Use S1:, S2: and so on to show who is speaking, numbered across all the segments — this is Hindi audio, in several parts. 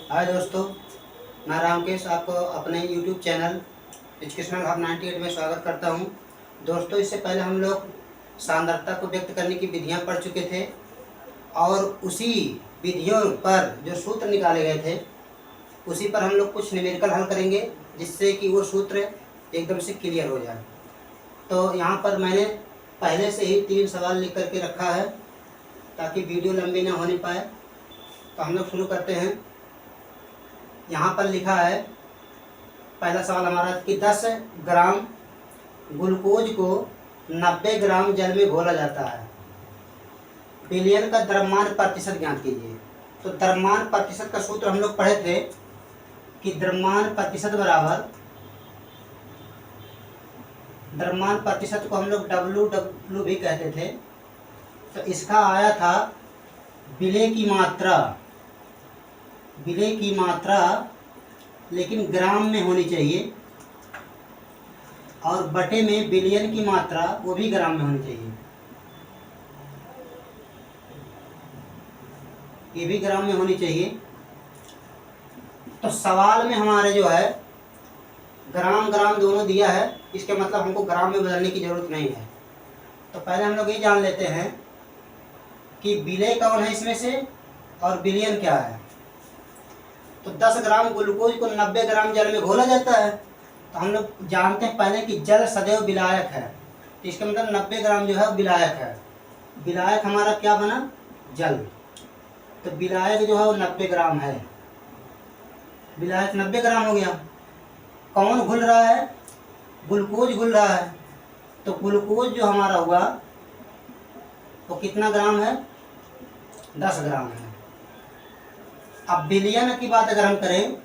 S1: हाय दोस्तों, मैं रामकेश आपको अपने YouTube चैनल एजुकेशनल हब 98 में स्वागत करता हूं। दोस्तों, इससे पहले हम लोग सांद्रता को व्यक्त करने की विधियां पढ़ चुके थे और उसी विधियों पर जो सूत्र निकाले गए थे उसी पर हम लोग कुछ न्यूमेरिकल हल करेंगे, जिससे कि वो सूत्र एकदम से क्लियर हो जाए। तो यहाँ पर मैंने पहले से ही 3 सवाल लिख करके रखा है ताकि वीडियो लंबी ना होने पाए। तो हम लोग शुरू करते हैं। यहाँ पर लिखा है, पहला सवाल हमारा कि 10 ग्राम ग्लूकोज को 90 ग्राम जल में घोला जाता है। विलयन का द्रव्यमान प्रतिशत ज्ञात कीजिए। तो द्रव्यमान प्रतिशत का सूत्र हम लोग पढ़े थे कि द्रव्यमान प्रतिशत को हम लोग डब्ल्यू भी कहते थे। तो इसका आया था विलय की मात्रा लेकिन ग्राम में होनी चाहिए, और बटे में बिलियन की मात्रा वो भी ग्राम में होनी चाहिए। ये भी ग्राम में होनी चाहिए। तो सवाल में हमारे जो है ग्राम दोनों दिया है, इसके मतलब हमको ग्राम में बदलने की जरूरत नहीं है। तो पहले हम लोग ये जान लेते हैं कि विलय कौन है इसमें से और बिलियन क्या है। तो 10 ग्राम ग्लूकोज को 90 ग्राम जल में घोला जाता है। तो हम लोग जानते हैं पहले कि जल सदैव विलायक है, तो इसका मतलब 90 ग्राम जो है विलायक है। विलायक हमारा क्या बना? जल। तो विलायक जो है वो 90 ग्राम है। विलायक 90 ग्राम हो गया। कौन घुल रहा है? ग्लूकोज घुल रहा है। तो ग्लूकोज जो हमारा हुआ वो कितना ग्राम है? 10 ग्राम है। अब विलयन की बात अगर हम करें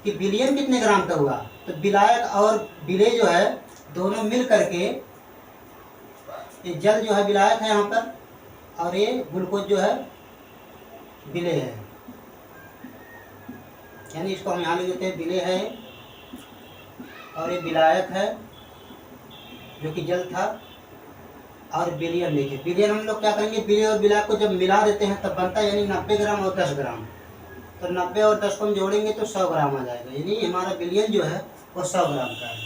S1: कि विलयन कितने ग्राम का हुआ, तो विलायक और विलय जो है दोनों मिल करके, ये जल जो है विलायक है यहाँ पर, और ये ग्लूकोज जो है विलय है। यानी इसको हम यहाँ लिख देते हैं, विलय है और ये विलायक है जो कि जल था, और विलयन देखिए। विलयन हम लोग क्या करेंगे, विलय और विलायक को जब मिला देते हैं तब बनता है, यानी 90 ग्राम और 10 ग्राम। तो 90 और 10 को हम जोड़ेंगे तो 100 ग्राम आ जाएगा, यानी हमारा विलयन जो है वो 100 ग्राम का है।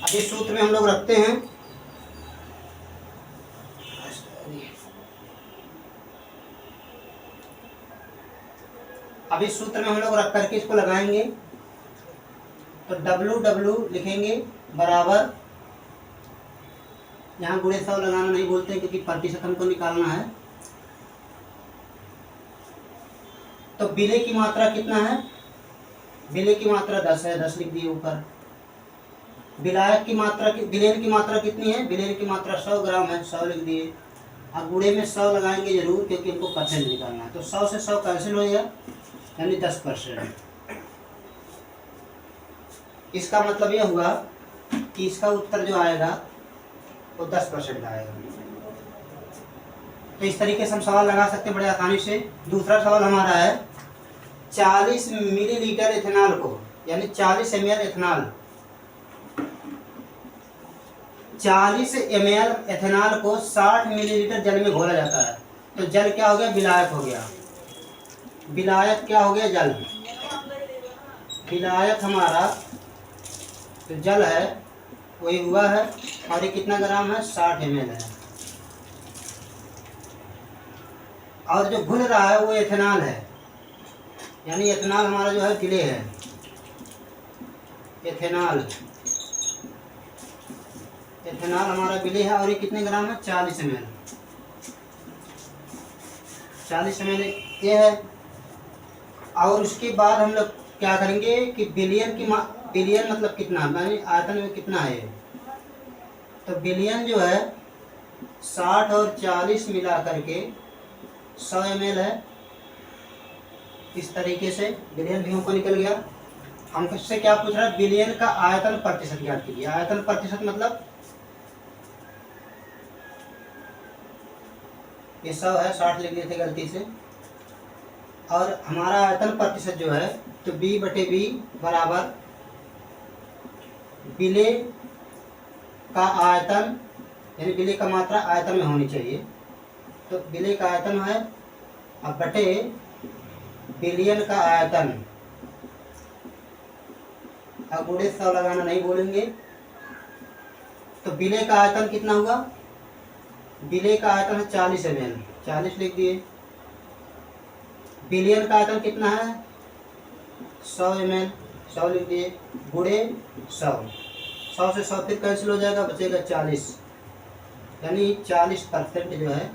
S1: अब इस सूत्र में हम लोग रखते हैं, अब इस सूत्र में हम लोग रख करके इसको लगाएंगे। तो डब्ल्यू लिखेंगे बराबर, यहाँ गुणे 100 लगाना नहीं बोलते हैं क्योंकि प्रतिशत हमको निकालना है। तो विलय की मात्रा कितना है? विलय की मात्रा 10 है, 10 लिख दिए ऊपर। विलायक की मात्रा, विलयन की मात्रा कितनी है? विलयन की मात्रा 100 ग्राम है, 100 लिख दिए। अब गुणे में 100 लगाएंगे जरूर, क्योंकि हमको परसेंट निकालना है। तो 100 से 100 कैंसिल हो जाएगा, यानी 10%। इसका मतलब यह हुआ कि इसका उत्तर जो आएगा वो 10% आएगा। तो इस तरीके से हम सवाल लगा सकते हैं बड़े आसानी से। दूसरा सवाल हमारा है, 40 मिलीलीटर इथेनॉल को, यानी 40 ml इथेनॉल, 40 ml इथेनॉल को 60 मिलीलीटर जल में घोला जाता है। तो जल क्या हो गया? विलायक हो गया। विलायक क्या हो गया? जल। विलायक हमारा जो जल है वही हुआ है, और ये कितना ग्राम है? 60 ml है। और जो घुल रहा है वो एथेनॉल है, यानी एथेनॉल हमारा जो है विलय है। एथेनॉल हमारा विलय है, और ये कितने ग्राम है? 40 ml। 40 ml ये है। और उसके बाद हम लोग क्या करेंगे कि बिलियन मतलब कितना, यानी आयतन में कितना है। तो बिलियन जो है 60 और 40 मिला करके 100 ml है। इस तरीके से बिलियन भी हमको निकल गया। हमसे क्या पूछ रहा है? बिलियन का आयतन प्रतिशत ज्ञात कीजिए। आयतन प्रतिशत मतलब ये 100 है, 60 लिख दिए थे गलती से। और हमारा आयतन प्रतिशत जो है, तो B/B बराबर विलय का आयतन, यानी विलय का मात्रा आयतन में होनी चाहिए। तो विलय का आयतन है, अब बटे बिलियन का आयतन, अब गुणे 100 लगाना नहीं बोलेंगे, तो विलय का आयतन कितना हुआ? विलय का आयतन है 40 ml, 40 लिख दिए। बिलियन का आयतन कितना है? 100 ml, 100 लिख दिए, गुणे 100, 100 से 100 फिर कैंसिल हो जाएगा, बचेगा 40, यानी 40% जो है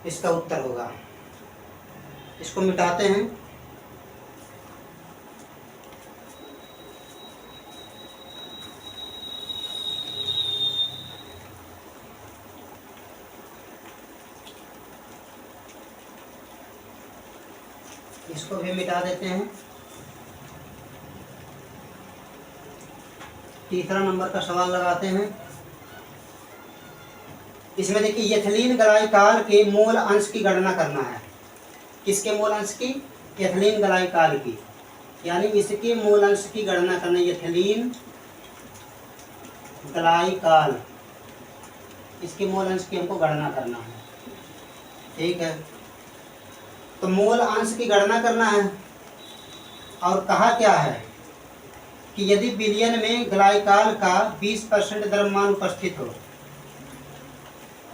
S1: इसका उत्तर होगा। इसको मिटाते हैं। इसको भी मिटा देते हैं। तीसरा नंबर का सवाल लगाते हैं। इसमें देखिए एथिलीन ग्लाइकॉल के मोल अंश की गणना करना है। किसके मोल अंश की? एथिलीन ग्लाइकॉल की, यानी इसके मोल अंश की गणना करना है। एथिलीन ग्लाइकॉल, इसके मोल अंश की हमको गणना करना है। ठीक है, तो मोल अंश की गणना करना है। और कहा क्या है कि यदि विलयन में ग्लाइकॉल का 20% द्रव्यमान उपस्थित हो,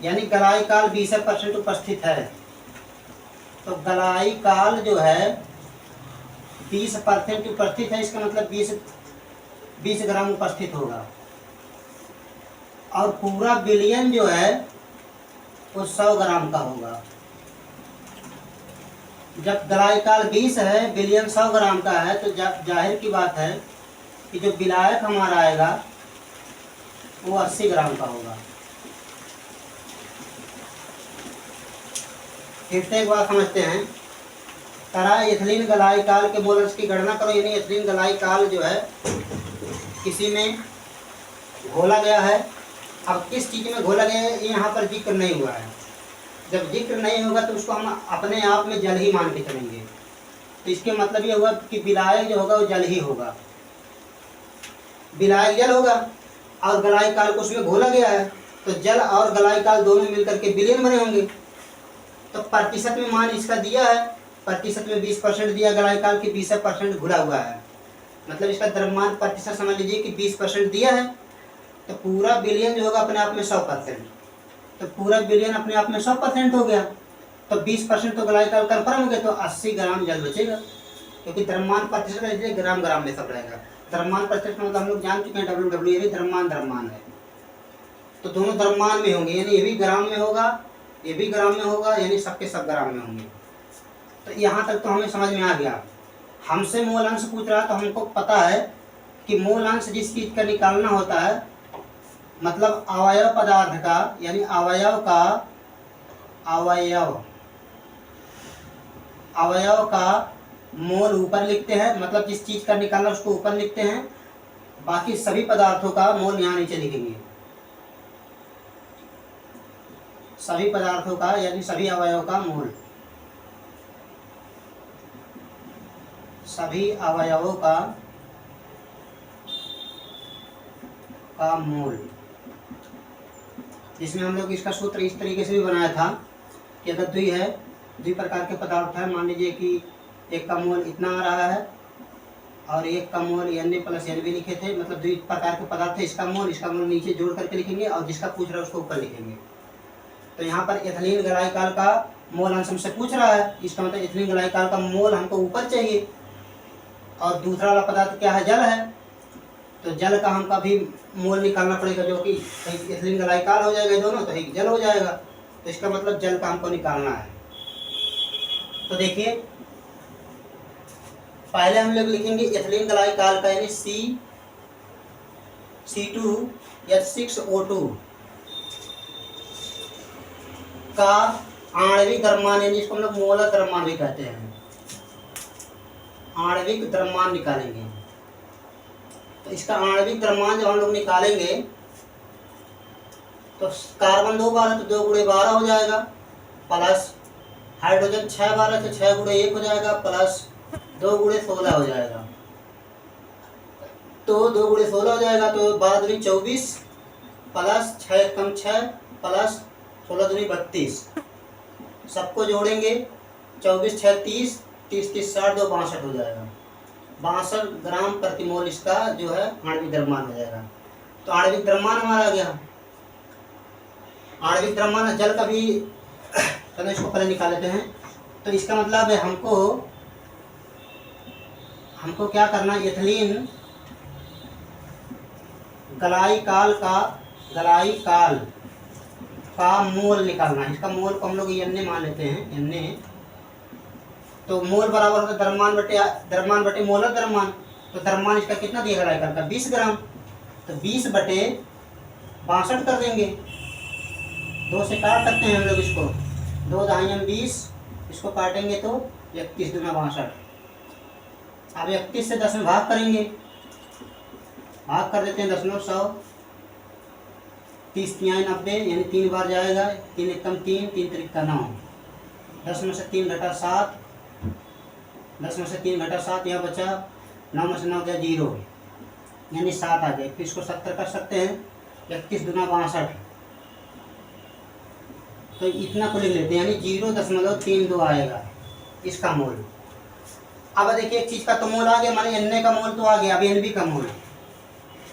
S1: यानी ग्लाइकॉल 20% उपस्थित है, तो ग्लाइकॉल जो है 20% उपस्थित है, इसका मतलब 20 ग्राम उपस्थित होगा। और पूरा विलयन जो है वो 100 ग्राम का होगा। जब ग्लाइकॉल 20 है, विलयन 100 ग्राम का है, तो जाहिर की बात है कि जो विलायक हमारा आएगा वो 80 ग्राम का होगा। फिर से एक बात समझते हैं। तरह एथिलीन ग्लाइकॉल के मोल अंश की गणना करो, यानी एथिलीन ग्लाइकॉल जो है किसी में घोला गया है। अब किस चीज़ में घोला गया है ये यहाँ पर जिक्र नहीं हुआ है। जब जिक्र नहीं होगा तो उसको हम अपने आप में जल ही मान के चलेंगे। तो इसके मतलब ये हुआ कि विलायक जो होगा वो जल ही होगा, विलायक जल होगा। और ग्लाइकॉल को उसमें घोला गया है, तो जल और ग्लाइकॉल दोनों मिलकर के विलयन बने होंगे। तो प्रतिशत में मान इसका दिया है, प्रतिशत में 20% दिया, ग्लाइकॉल की 20% घुला हुआ है, मतलब इसका द्रव्यमान प्रतिशत समझ लीजिए कि 20% दिया है। तो पूरा विलयन जो होगा अपने आप में 100%, तो पूरा विलयन अपने आप में 100% हो गया। तो 20% तो ग्लाइकॉल कन्फर्म हो गया, तो 80 ग्राम जल बचेगा, क्योंकि द्रव्यमान प्रतिशत है, ग्राम ग्राम में सब रहेगा। द्रव्यमान प्रतिशत मतलब हम लोग जान चुके हैं WW, ये भी द्रव्यमान है, तो दोनों द्रव्यमान में होंगे, यानी ये भी ग्राम में होगा, ये भी ग्राम में होगा, यानी सबके सब ग्राम में होंगे। तो यहाँ तक तो हमें समझ में आ गया। हमसे मोल अंश पूछ रहा है, तो हमको पता है कि मोल अंश जिस चीज़ का निकालना होता है, मतलब अवयव पदार्थ का, यानी अवयव का मोल ऊपर लिखते हैं, मतलब जिस चीज़ का निकालना उसको ऊपर लिखते हैं, बाकी सभी पदार्थों का मोल यहाँ नीचे लिखेंगे। सभी पदार्थों का यानी सभी अवयव का मोल, सभी अवयवों का मोल। जिसमें हम लोग इसका सूत्र इस तरीके से भी बनाया था कि अगर द्वि प्रकार के पदार्थ है, मान लीजिए कि एक का मोल इतना आ रहा है और एक का मोल Na + Nb लिखे थे, मतलब द्वि प्रकार के पदार्थ है, इसका मोल नीचे जोड़ करके लिखेंगे और जिसका पूछ रहा है उसको ऊपर लिखेंगे। तो यहाँ पर एथिलीन ग्लाइकॉल का मोल अंश हमसे पूछ रहा है, इसका मतलब एथिलीन ग्लाइकॉल का मोल हमको ऊपर चाहिए। और दूसरा वाला पदार्थ क्या है? जल है, तो जल का हमका भी मोल निकालना पड़ेगा, जो कि एथिलीन ग्लाइकॉल हो जाएगा दोनों, तो एक जल हो जाएगा। तो इसका मतलब जल का हमको निकालना है। तो देखिए पहले हम लोग लिखेंगे एथिलीन ग्लाइकॉल का, यानी C2H6O2 का आणविक द्रव्यमान, यानी इसको हम लोग मोलर द्रव्यमान भी कहते हैं, आणविक द्रव्यमान निकालेंगे। तो इसका आणविक द्रव्यमान जब हम लोग निकालेंगे तो कार्बन 2 बार है तो 2 × 12 हो जाएगा, प्लस हाइड्रोजन 6 बार है तो 6 × 1 हो जाएगा, प्लस 2 × 16 हो जाएगा। तो 2 × 16 हो जाएगा, तो 12 दूनी 24 प्लस 6 कम 6 प्लस 16 दूनी 32, सबको जोड़ेंगे 24 6 30, 30 30 60, 2 62 हो जाएगा। 62 ग्राम प्रति मोल इसका जो है आणविक द्रव्यमान हो जाएगा। तो आणविक द्रव्यमान हमारा आ गया। आणविक द्रव्यमान जल का भी चलो इसको पहले निकाल लेते हैं। तो इसका मतलब है हमको क्या करना, एथिलीन गलाइकाल का मोल निकालना है। इसका मोल को हम लोग एन मान लेते हैं, एन। तो मोल बराबर होता है द्रव्यमान बटे मोलर द्रव्यमान। तो द्रव्यमान इसका कितना दिया गलाइकाल का 20 ग्राम। तो 20 बटे 62 कर देंगे, 2 से काट सकते हैं हम लोग इसको, 2 दहाई 20, इसको काटेंगे तो 31 दूना 62। अब 31 से 10 में भाग करेंगे, भाग कर देते हैं 10/100, 30 तिहाई 90, यानी 3 बार जाएगा, 3 एकम 3, 3 त्रिका 9, 10 में से 3 घटा 7, 10 में से 3 घटा 7, यहाँ बचा 9 में से 9 गया 0, यानी 7 आ गए। फिर इसको 70 कर सकते हैं, 31 दूना 62, तो इतना को लिख लेते हैं, यानी 0.32 आएगा इसका मोल। अब देखिए एक चीज़ का तो मोल आ गया, माने एन का मोल तो आ गया। अब एनबी का मोल,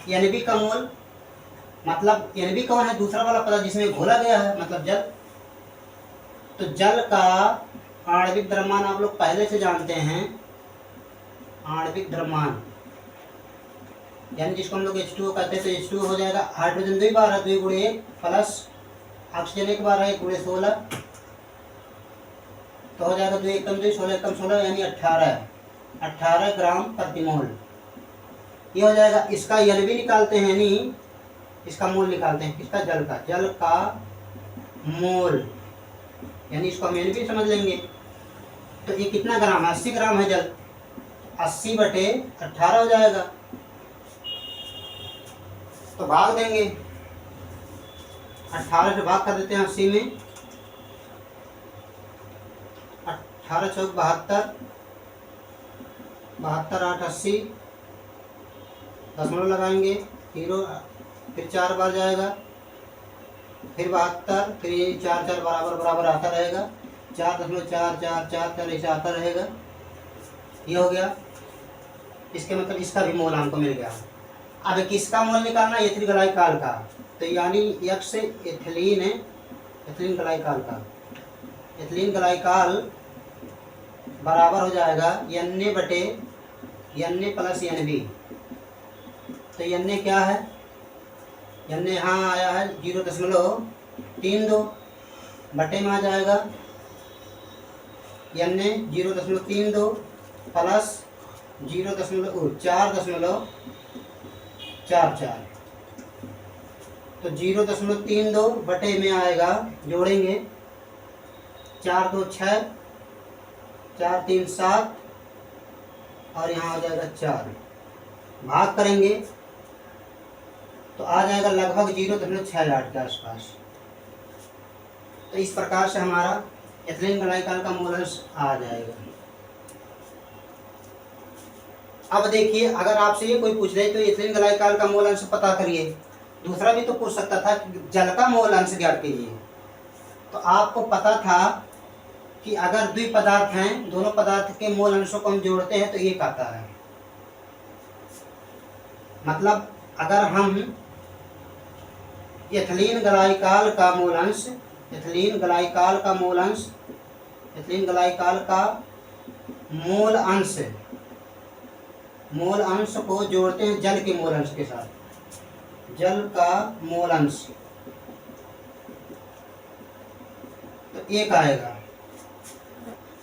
S1: एनबी का मोल मतलब एनबी कौन है, दूसरा वाला पदार्थ जिसमें घोला गया है, मतलब जल। तो जल का आणविक द्रव्यमान आप लोग पहले से जानते हैं, आणविक द्रव्यमान यानी जिसको हम लोग H2O कहते हैं। तो H2O हो जाएगा, हाइड्रोजन 2 बार है, 2 गुणे 1 प्लस ऑक्सीजन 1 बार है, 1 गुणे 16, तो हो जाएगा 2 एकम 2, 16 एकम 16, यानी 18 ग्राम प्रति मोल ये हो जाएगा। इसका एन भी निकालते हैं, यानी इसका मोल निकालते हैं, किसका, जल का मोल, यानी इसको हम एन भी समझ लेंगे। तो ये कितना ग्राम है, 80 ग्राम है जल, 80 बटे 18 हो जाएगा। तो भाग देंगे, 18 से भाग कर देते हैं 80 में, 18 चौक 72, 72 8 80, दशमलव लगाएंगे, 0, फिर 4 बार जाएगा, फिर 72, फिर ये 4 4 बराबर आता रहेगा, 4.444 ऐसे आता रहेगा। ये हो गया, इसके मतलब इसका भी मोल हमको मिल गया। अब किसका मोल निकालना, एथिलीन गलाइकाल का। तो यानी X से एथिलीन गलाइकाल का, एथिलीन गलाइकाल बराबर हो जाएगा Na बटे Na प्लस Nb। तो Na क्या है, Na यहाँ आया है 0.32, बटे में आ जाएगा Na 0.32 प्लस 4.44, तो 0.32 बटे में आएगा, जोड़ेंगे 4 2 6, 4 3 7, और यहाँ आ जाएगा 4, भाग करेंगे तो आ जाएगा लगभग 0.68 के आसपास। तो इस प्रकार से हमारा एथिलीन गलाइकाल का मोल अंश आ जाएगा। अब देखिए, अगर आपसे ये कोई पूछ ले तो एथिलीन गलाइकाल का मोल अंश पता करिए। दूसरा भी तो पूछ सकता था कि जल का मोल अंश ज्ञात कीजिए। तो आपको पता था कि अगर द्वि पदार्थ हैं, दोनों पदार्थ के मोल अंशों को हम जोड़ते हैं तो एक आता है। मतलब अगर हम एथिलीन गलाइकाल का मोल अंश, एथिलीन गलाइकाल का मोल अंश को जोड़ते हैं जल के मोल अंश के साथ, जल का मोल अंश, तो एक आएगा।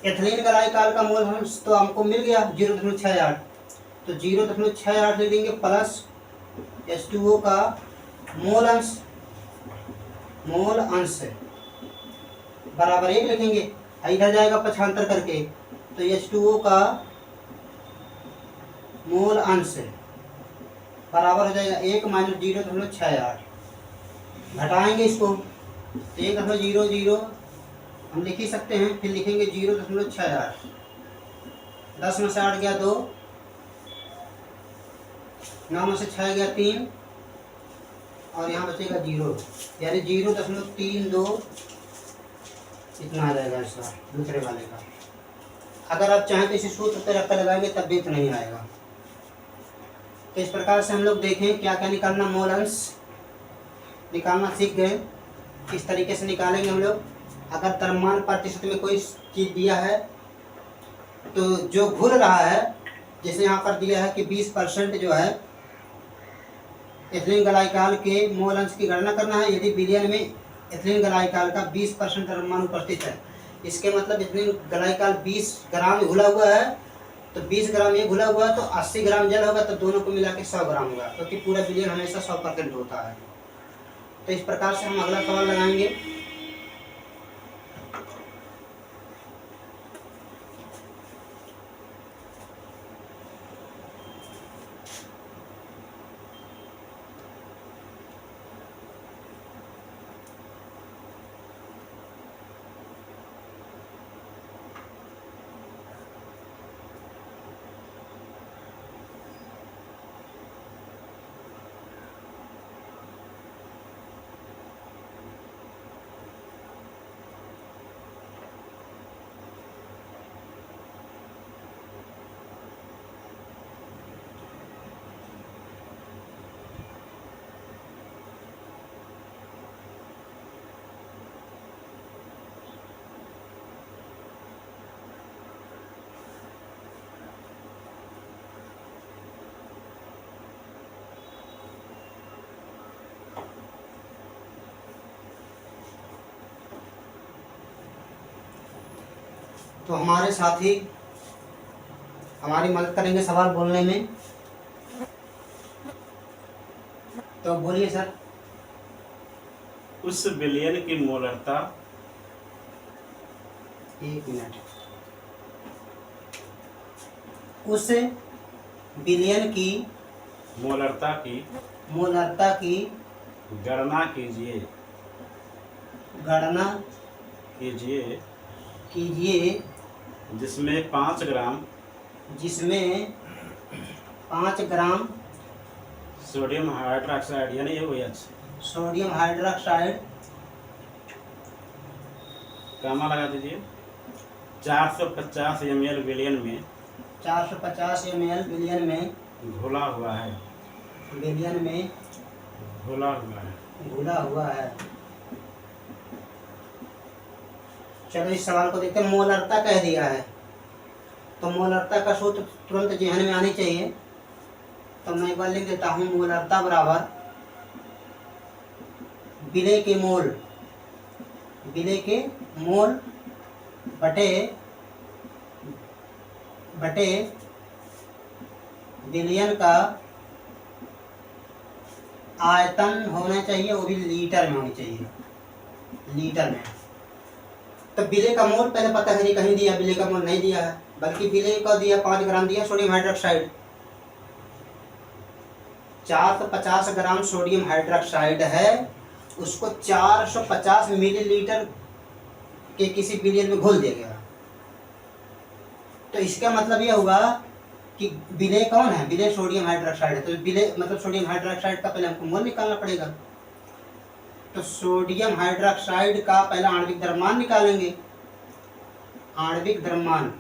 S1: एथिलीन गलाइकाल का मोल अंश तो हमको मिल गया 0.68, तो 0.68 लिख देंगे प्लस H2O का मोल अंश बराबर 1 लिखेंगे, इधर जाएगा 75 करके, तो H2O का मोल अंश बराबर हो जाएगा 1 माइनस 0.68, घटाएंगे इसको तो 1.00 हम लिख ही सकते हैं, फिर लिखेंगे 0.68, 10 में से 8 गया 2, 9 में से 6 गया 3, और यहाँ बचेगा 0, यानी 0.32 इतना आ जाएगा इसका दूसरे वाले का। अगर आप चाहें तो इसी सूत्र पर रख कर लगाएंगे तब भी नहीं आएगा। तो इस प्रकार से हम लोग देखें क्या क्या निकालना, मोल अंश निकालना सीख गए। इस तरीके से निकालेंगे हम लोग। अगर द्रव्यमान प्रतिशत में कोई चीज़ दिया है तो जो घुल रहा है, जैसे यहाँ पर दिया है कि 20% जो है एथिलीन ग्लाइकॉल के मोल अंश की गणना करना है। यदि विलयन में एथिलीन ग्लाइकॉल का 20% द्रव्यमान उपस्थित है, इसके मतलब एथिलीन ग्लाइकॉल 20 ग्राम घुला हुआ है, तो 20 ग्राम ये घुला हुआ है तो 80 ग्राम जल होगा, तो दोनों को मिला के 100 ग्राम होगा, क्योंकि पूरा विलयन हमेशा 100% होता है। तो इस प्रकार से हम अगला सवाल लगाएंगे। तो हमारे साथी हमारी मदद करेंगे सवाल बोलने में। तो बोलिए सर।
S2: उस विलयन की मोलरता,
S1: 1 मिनट। उस विलयन की
S2: मोलरता की गणना कीजिए जिसमें 5 ग्राम सोडियम हाइड्रोक्साइड यानी OH
S1: सोडियम हाइड्रोक्साइड
S2: कामा लगा दीजिए 450 ml विलयन में
S1: 450 ml विलयन में
S2: घुला हुआ है।
S1: घुला हुआ है। चलो इस सवाल को देखते हैं। मोलरता कह दिया है, तो मोलरता का सूत्र तुरंत जहन में आनी चाहिए। तो मैं एक बार लिख देता हूँ, मोलरता बराबर विलय के मोल बटे विलयन का आयतन होना चाहिए, वो भी लीटर में होनी चाहिए, लीटर में। तो विलय का मोल पहले पता है नहीं कहीं दिया, विलय का मोल नहीं दिया है, बल्कि विलय का दिया 5 ग्राम दिया sodium hydroxide. 450 gram sodium hydroxide है, उसको 450 मिलीलीटर के किसी विलयन में घोल दिया गया। तो इसका मतलब यह हुआ कि विलय कौन है, विलय सोडियम हाइड्रोक्साइड है। तो विलय मतलब सोडियम हाइड्रोक्साइड का पहले हमको मोल निकालना पड़ेगा। तो सोडियम हाइड्रोक्साइड का पहला आणविक द्रव्यमान निकालेंगे। आणविक द्रव्यमान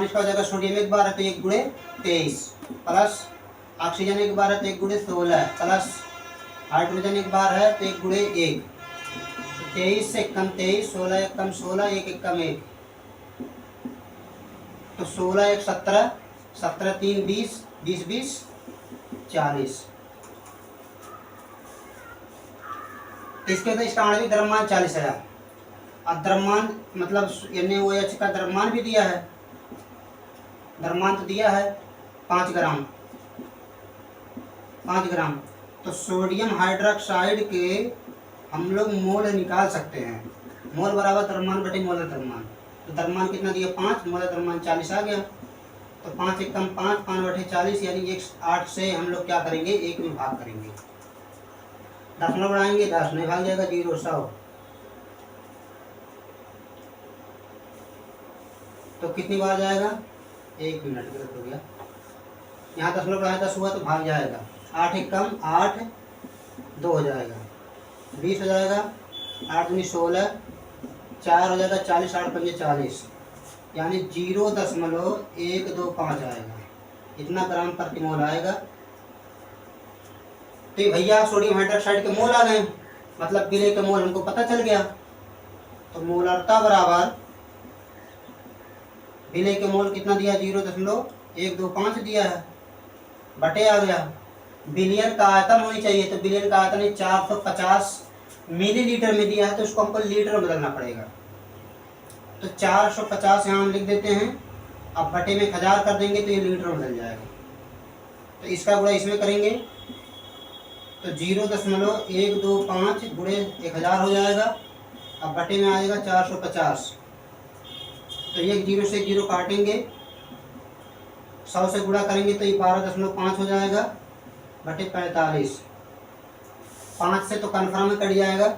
S1: इसका हो जाएगा, सोडियम 1 बार है तो 1 गुणे 23 प्लस ऑक्सीजन 1 बार है तो 1 गुणे 16 प्लस हाइड्रोजन 1 बार है तो 1 गुणे 1। 23 से कम 23, 16 एक कम 16, 1 एक कम 1, तो 16 एक 17, 17 3 20, 20 20 40। इसके तो इसका आणविक द्रव्यमान 40 है। अब द्रव्यमान मतलब NaOH का द्रव्यमान भी दिया है, द्रव्यमान तो दिया है 5 ग्राम। तो सोडियम हाइड्रोक्साइड के हम लोग मोल निकाल सकते हैं। मोल बराबर द्रव्यमान बटे मोलर द्रव्यमान। तो द्रव्यमान कितना दिया 5, मोलर द्रव्यमान 40 आ गया। तो 5 एक कम 5, 5 बटे 40 यानी 8 से हम लोग क्या करेंगे, 1 में भाग करेंगे। 10 में बढ़ाएंगे, 10 नहीं भाग जाएगा, 0 100। तो कितनी बार जाएगा, 1 मिनट गलत हो गया। यहाँ 10 में बढ़ाया 10 हुआ तो भाग जाएगा। 8 एक कम 8, 2 हो जाएगा, 20 हो जाएगा। 8 दूनी 16, 4 हो जाएगा 40, 8 पंजे 40, यानी 0.125 आएगा, इतना ग्राम प्रति मोल आएगा। तो ये भैया सोडियम हाइड्रोक्साइड के मोल आ गए, मतलब विलेय के मोल हमको पता चल गया। तो मोलरता बराबर विलेय के मोल कितना दिया, 0.125 दिया है, बटे आ गया। बिलियन का आयतन होनी चाहिए, तो बिलियन का आयतन 450 मिलीलीटर में दिया है, तो उसको हमको लीटर में बदलना पड़ेगा। तो 450 यहाँ हम लिख देते हैं, अब बटे में 1000 कर देंगे तो ये लीटर में बदल जाएगा। तो इसका गुणा इसमें करेंगे तो 0.125 गुणे 1000 हो जाएगा। अब बटे में आएगा 450, तो एक 0 से 0 काटेंगे, 100 से गुणा करेंगे तो ये 12.5 हो जाएगा, बटे 45। 5 से तो कन्फर्म में कट जाएगा,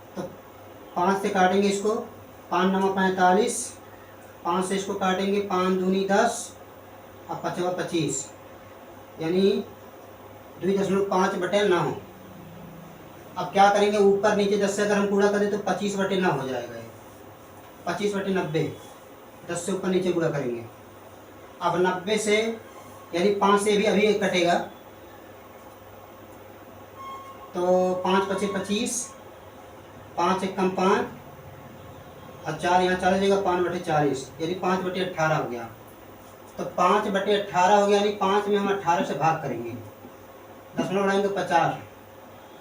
S1: तो 5 से काटेंगे इसको, 5 9 45, 5 से इसको काटेंगे, 5 दूनी 10 और 5 25, यानी 2.5 बटे 9। अब क्या करेंगे, ऊपर नीचे 10 से अगर हम गुणा करें तो 25 बटे 9 हो जाएगा, 25 बटे 90, 10 से ऊपर नीचे गुणा करेंगे। अब 90 से यानी 5 से भी अभी एक कटेगा, तो 5 पचे 25, 5 एक कम 5 और 4 यहाँ चला जाएगा, 5 बटे 40, यानी 5 बटे 18 हो गया। तो 5 बटे 18 हो गया, यानी 5 में हम 18 से भाग करेंगे, 10 में बढ़ाएंगे 50,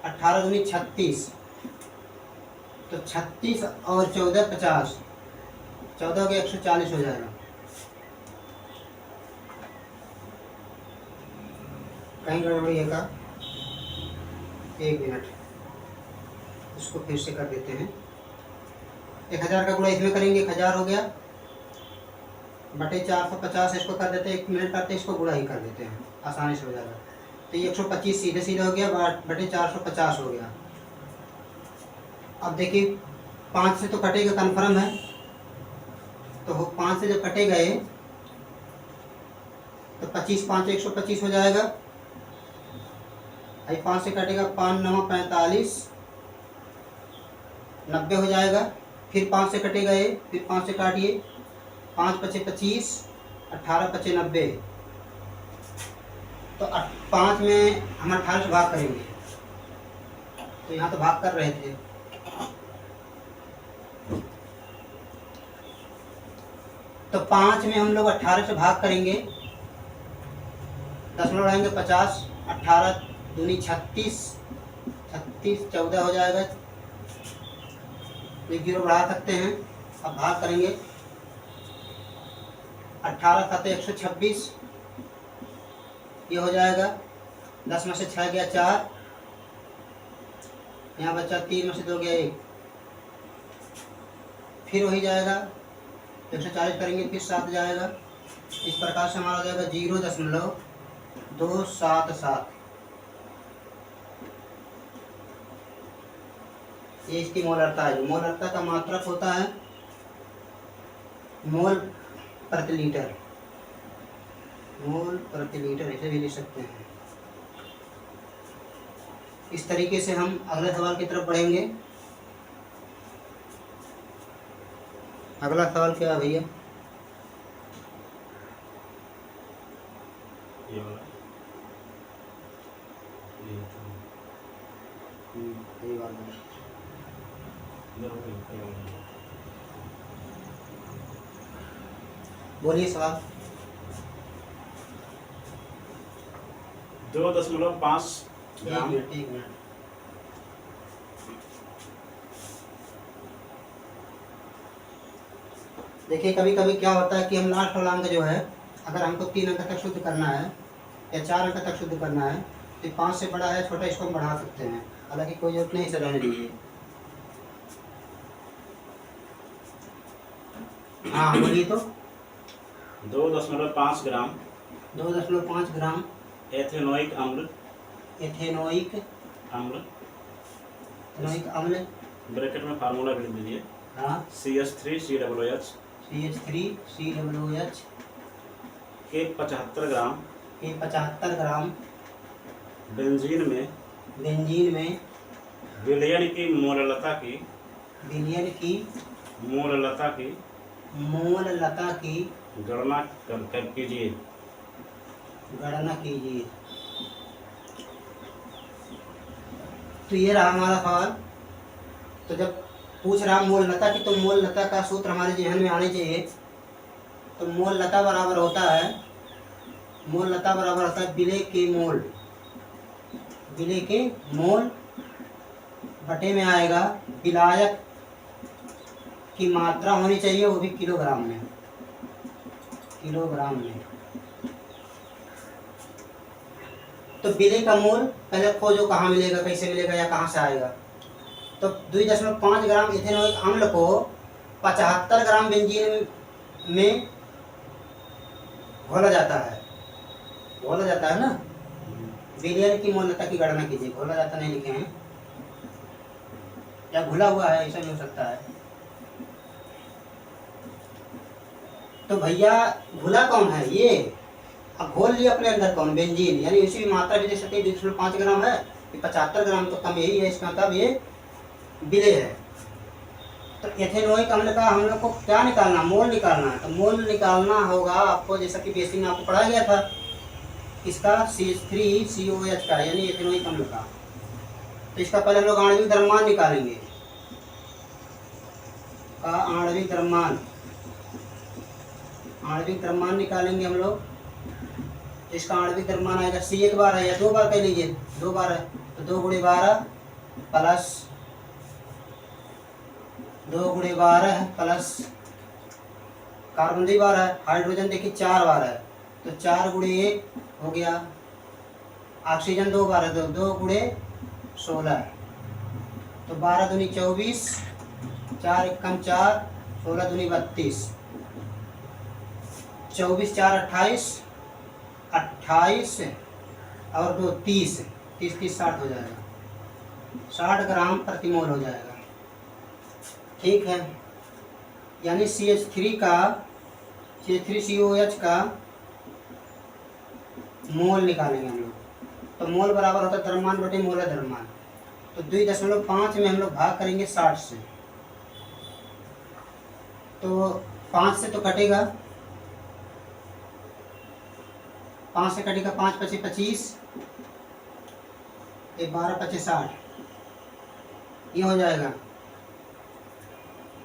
S1: 18 दूनी 36, तो 36 और 14 50, 14 के 140 हो जाएगा। कहीं गड़बड़ी है का, एक मिनट, इसको फिर से कर देते हैं। 1000 का गुणा इसमें करेंगे, 1000 हो गया, बटे 450 इसको कर देते हैं, 1 मिनट करते इसको गुणा ही कर देते हैं, आसानी से हो जाएगा। तो ये 125 सीधे सीधे हो गया, बटे 450 हो गया। अब देखिए 5 से तो कटेगा, कन्फर्म है, तो 5 से जब कटेगा ये तो 25 5 125 हो जाएगा। अभी 5 से कटेगा, 5 9 45, 90 हो जाएगा। फिर 5 से कटेगा ये, फिर 5 से काटिए, 5 पचे 25, 18 पचे 90, तो 5 में हम 18 से भाग करेंगे, तो यहाँ तो भाग कर रहे थे, तो 5 में हम लोग 18 से भाग करेंगे, 10 में बढ़ाएंगे 50, 18 दूनी 36, 36 14 हो जाएगा, एक 0 बढ़ा सकते हैं। अब भाग करेंगे, 18 खाते 126, ये हो जाएगा, 10 में से 6 गया 4, यहाँ बचा 3 में से 2 गया 1, फिर वही जाएगा, 140 करेंगे, फिर 7 जाएगा। इस प्रकार से हमारा हो जाएगा 0.277। ये इसकी मोलरता है। मोलरता का मात्रक होता है मोल प्रति लीटर, मोल प्रति लीटर ऐसे भी लिख सकते हैं। इस तरीके से हम अगले सवाल की तरफ बढ़ेंगे। अगला सवाल क्या है भैया?
S2: ये वाला,
S1: ये वाला। बोलिए सवाल।
S2: 2.5 ग्राम।
S1: एक मिनट। देखिए कभी कभी क्या होता है कि हम लास्ट वाला अंक जो है, अगर हमको 3 अंक तक शुद्ध करना है या 4 अंक तक शुद्ध करना है, तो 5 से बड़ा है छोटा, इसको हम बढ़ा सकते हैं, हालांकि कोई जरूरत नहीं, इसे रहने दीजिए। हाँ बोलिए। तो
S2: 2.5 ग्राम
S1: 2.5 ग्राम
S2: एथेनोइक अम्ल,
S1: एथेनोइक
S2: अम्ल
S1: एथेनोइक अम्ल,
S2: ब्रैकेट में फार्मूला लिख दीजिए,
S1: हाँ,
S2: CH3COOH
S1: CH3COOH
S2: के 75 ग्राम
S1: के 75 ग्राम
S2: बेंजीन में
S1: बेंजीन में
S2: विलयन की मोललता की
S1: विलयन की
S2: मोललता की
S1: मोललता की
S2: गणना कर कीजिए।
S1: गणना कीजिए। तो ये रहा हमारा सवाल। तो जब पूछ रहा मोललता की, तो मोललता का सूत्र हमारे जहन में आने चाहिए। तो मोललता बराबर होता है, मोललता बराबर होता है विलेय के मोल, विलेय के मोल बटे में आएगा विलायक की मात्रा होनी चाहिए, वो भी किलोग्राम में, किलोग्राम में। तो विलेय का मोल पहले खोजो, कहाँ मिलेगा, कैसे मिलेगा या कहाँ से आएगा। तो 2.5 ग्राम इथेनॉइक अम्ल को 75 ग्राम बेंजीन में घोला जाता है, घोला जाता है ना। विलयन की मोललता की गणना कीजिए, घोला जाता नहीं लिखे हैं, या घुला हुआ है, ऐसा भी हो सकता है। तो भैया घुला कौन है ये, अब घोल लिया अपने अंदर कौन, बेंजीन, यानी उसी मात्रा भी दे सकते हैं। 2.5 ग्राम है, 75 ग्राम तो कम यही है, इसका मतलब ये विलेय है। तो एथेनोइक अम्ल का हम लोग को क्या निकालना, मोल निकालना है। तो मोल निकालना होगा आपको, जैसा कि बेसिक में आपको पढ़ाया गया था, इसका CH3COH का, यानी एथेनोइक अम्ल का। तो इसका पहले हम लोग आणविक द्रव्यमान निकालेंगे, आणविक द्रव्यमान, आणविक द्रव्यमान निकालेंगे हम लोग। तो इसका आणविक द्रव्यमान आएगा, C एक बार है या 2 बार कह लीजिए, 2 बार है, तो 2 × 12 प्लस 2 × 12 प्लस कार्बन 2 बार है, हाइड्रोजन देखिए 4 बार है, तो 4 × 1 हो गया। ऑक्सीजन 2 बार है, तो 2 × 16, तो 12 दूनी 24, 4 एकम 4, 16 दूनी 32, 24 4 28, 28 और 2 30, 30 30 60 हो जाएगा, 60 ग्राम प्रति मोल हो जाएगा। ठीक है, यानी CH3 का, CH3COH का मोल निकालेंगे हम लोग। तो मोल बराबर होता है द्रव्यमान बटे मोल है द्रव्यमान। तो 2.5 में हम लोग भाग करेंगे 60 से, तो 5 से तो कटेगा, 5 से कटेगा, 5 × 5 = 25, 12 × 5 = 60, ये हो जाएगा।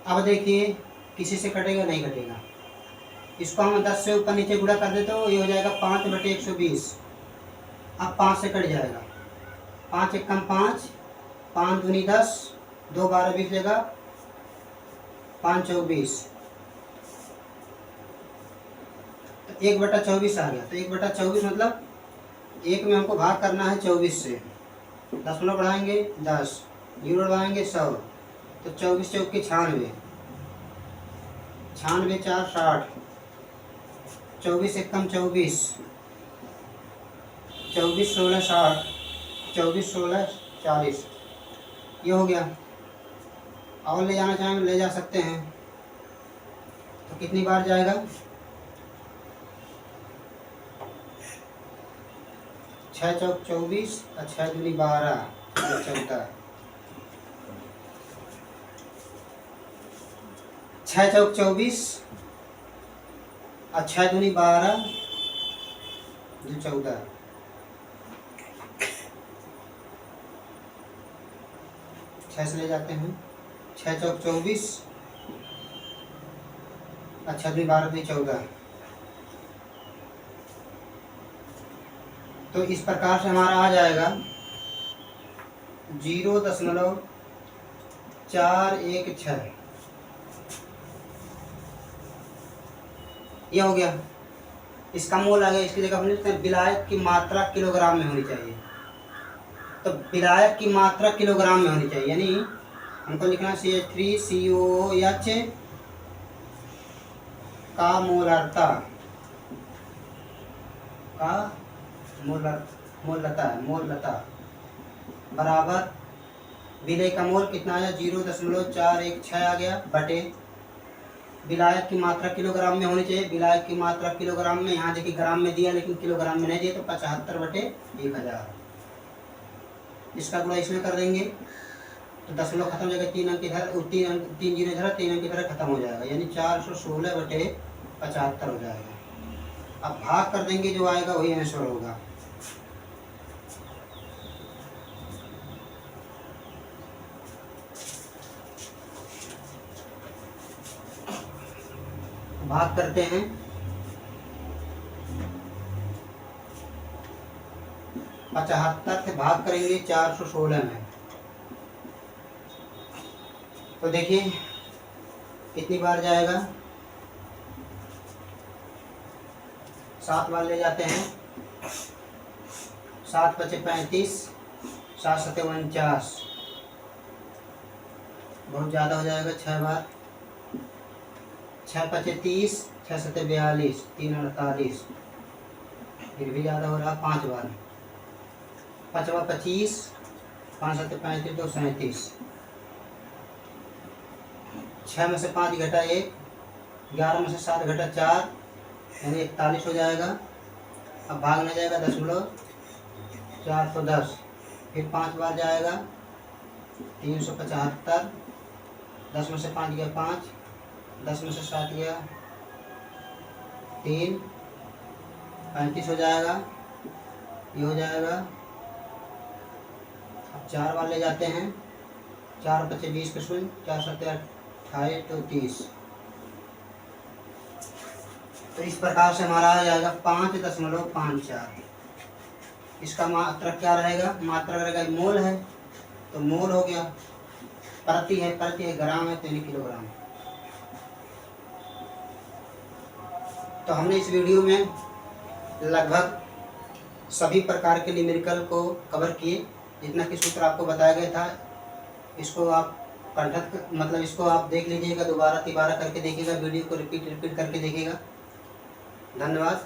S1: अब देखिए किसी से कटेगा, नहीं कटेगा, इसको हम 10 से ऊपर नीचे गुणा कर दे तो ये हो जाएगा 5/120। अब 5 से कट जाएगा, 5 एकम 5, 5 दूनी 10, 2 12 20 जगह 5 24, तो 1/24 आ गया। तो 1/24 मतलब 1 में हमको भाग करना है 24 से, 10 बढ़ाएंगे 10, 0 बढ़ाएंगे 100, तो 24 चौक के 96, 96 4 60, 24 एकम 24, 24 16 60, 24 16 40, ये हो गया। और ले जाना चाहें ले जा सकते हैं, तो कितनी बार जाएगा, 6 चौक 24 और 6 दूनी 12 और 14, 6 चौक 24 और 6 दूनी 12 2 14, 6 से ले जाते हैं, 6 चौक 24 और 6 दूनी 12 2 14। तो इस प्रकार से हमारा आ जाएगा 0.416, ये हो गया, इसका मोल आ गया। इसकी जगह हम लिखते हैं विलायक की मात्रा किलोग्राम में होनी चाहिए। तो विलायक की मात्रा किलोग्राम में होनी चाहिए, यानी हमको लिखना CH3COOH का मोलरता, का मोललता बराबर विलेय का मोल कितना आया, 0.416 आ गया, बटे विलायक की मात्रा किलोग्राम में होनी चाहिए। विलायक की मात्रा किलोग्राम में, यहाँ देखिए ग्राम में दिया लेकिन किलोग्राम में नहीं दिया, तो 75/1000। इसका गुणा इसमें कर देंगे, तो दशमलव खत्म हो जाएगा, 3 अंक इधर, 3 जीरो इधर, 3 अंक इधर खत्म हो जाएगा, यानी 416/75 हो जाएगा। अब भाग कर देंगे, जो आएगा वही आंसर होगा। भाग करते हैं, पचहत्तर से भाग करेंगे 416 में, तो देखिए कितनी बार जाएगा, 7 बार ले जाते हैं। 7 × 5 = 35, 7 × 7 = 49, बहुत ज़्यादा हो जाएगा। 6 बार, 6 × 5 = 30, 6 × 7 = 42, 3 × 48, फिर भी ज़्यादा हो रहा। 5 बार, 5 × 25, 5 × 7 = 35, 2 × 37, 6 में से 5 घटा 1, 11 में से 7 घटा 4, यानी 41 हो जाएगा। अब भागना जाएगा 0.410, फिर 5 बार जाएगा, 375, 10 में से 5 गया 5, 10 में से 7 गया 3, 35 हो जाएगा, ये हो जाएगा। अब 4 बार ले जाते हैं, 4 × 5 = 20 के शून्य, 4 × 7 = 28, तो 30। तो इस प्रकार से हमारा आ जाएगा 5.54। इसका मात्रक क्या रहेगा, मात्रक रहेगा, मोल है तो मोल हो गया, प्रति है ग्राम है तो यानी किलोग्राम। तो हमने इस वीडियो में लगभग सभी प्रकार के न्यूमेरिकल को कवर किए, जितना कि सूत्र आपको बताया गया था। इसको आप कंठस्थ, मतलब इसको आप देख लीजिएगा, दोबारा तिबारा करके देखिएगा, वीडियो को रिपीट करके देखिएगा। धन्यवाद।